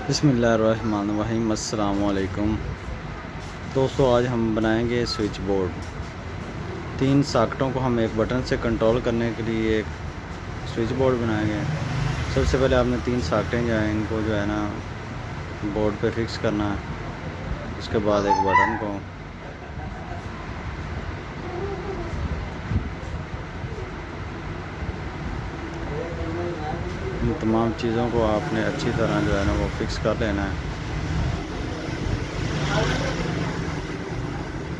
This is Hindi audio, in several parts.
बिस्मिल्लाहिर्रहमानिर्रहीम। अस्सलाम वालेकुम दोस्तों, आज हम बनाएंगे स्विच बोर्ड। 3 सॉकेटों को हम एक बटन से कंट्रोल करने के लिए एक स्विच बोर्ड बनाएंगे। सबसे पहले आपने 3 सॉकेटें जो हैं इनको जो है ना बोर्ड पे फिक्स करना है। उसके बाद एक बटन को इन तमाम चीज़ों को आपने अच्छी तरह जो है ना वो फिक्स कर लेना है।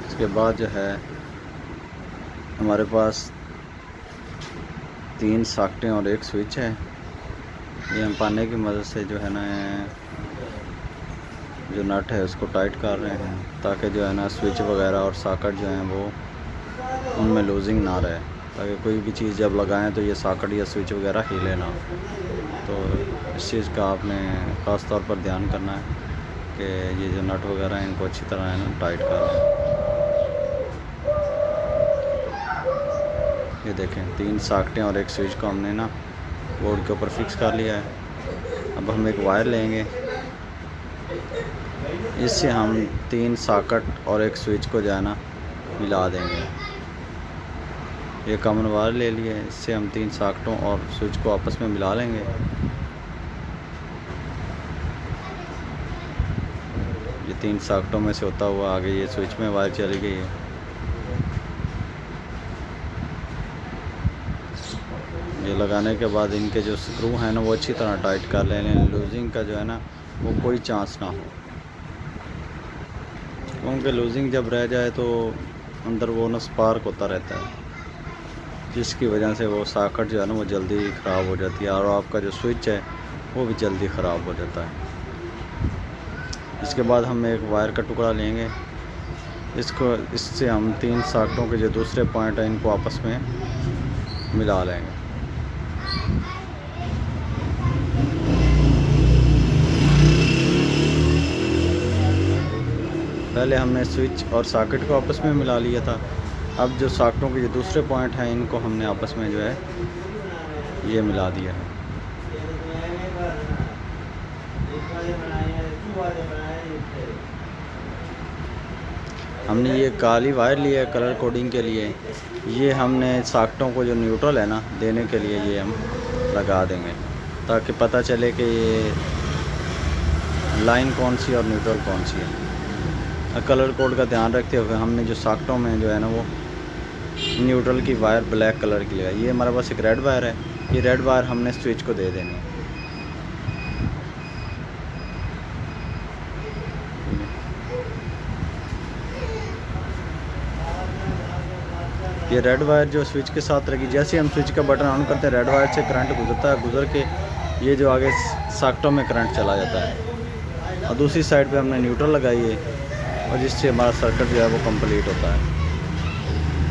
इसके बाद जो है हमारे पास 3 सॉकेटें और एक स्विच है। ये हम पाने की मदद से जो है ना जो नट है उसको टाइट कर रहे हैं, ताकि जो है ना स्विच वगैरह और सॉकेट जो हैं वो उनमें लूजिंग ना रहे, ताकि कोई भी चीज़ जब लगाएं तो ये सॉकेट या स्विच वगैरह हिले ना। तो इस चीज़ का आपने ख़ास तौर पर ध्यान करना है कि ये जो नट वगैरह हैं इनको अच्छी तरह है ना टाइट कर लें। ये देखें, 3 सॉकेटें और एक स्विच को हमने ना बोर्ड के ऊपर फिक्स कर लिया है। अब हम एक वायर लेंगे, इससे हम 3 सॉकेट और एक स्विच को जो है ना मिला देंगे। ये कॉमन वायर ले लिए, इससे हम 3 सॉकेटों और स्विच को आपस में मिला लेंगे। ये 3 सॉकेटों में से होता हुआ आगे ये स्विच में वायर चली गई है। ये लगाने के बाद इनके जो स्क्रू हैं ना वो अच्छी तरह टाइट कर लें, लूजिंग का जो है ना वो कोई चांस ना हो, क्योंकि लूजिंग जब रह जाए तो अंदर वो ना स्पार्क होता रहता है, जिसकी वजह से वो सॉकेट जो है ना वो जल्दी ख़राब हो जाती है और आपका जो स्विच है वो भी जल्दी ख़राब हो जाता है। इसके बाद हम एक वायर का टुकड़ा लेंगे, इससे हम 3 सॉकेटों के जो दूसरे पॉइंट हैं इनको आपस में मिला लेंगे। पहले हमने स्विच और सॉकेट को आपस में मिला लिया था। अब जो सॉकेटों के जो दूसरे पॉइंट हैं इनको हमने आपस में जो है ये मिला दिया है। हमने ये काली वायर ली है कलर कोडिंग के लिए। ये हमने सॉकेटों को जो न्यूट्रल है ना देने के लिए ये हम लगा देंगे, ताकि पता चले कि ये लाइन कौन सी और न्यूट्रल कौन सी है। कलर कोड का ध्यान रखते हुए हमने जो सॉकेटों में जो है ना वो न्यूट्रल की वायर ब्लैक कलर की लगाई। ये हमारे पास एक रेड वायर है, ये रेड वायर हमने स्विच को दे देनी है। ये रेड वायर जो स्विच के साथ लगी, जैसे हम स्विच का बटन ऑन करते हैं रेड वायर से करंट गुजरता है, गुजर के ये जो आगे सॉकेटों में करंट चला जाता है। और दूसरी साइड पे हमने न्यूट्रल लगाई है और जिससे हमारा सर्किट जो है वो कंप्लीट होता है।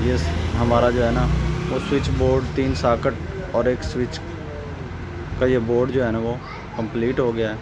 ये हमारा जो है ना वो स्विच बोर्ड 3 सॉकेट और एक स्विच का ये बोर्ड जो है ना वो कंप्लीट हो गया है।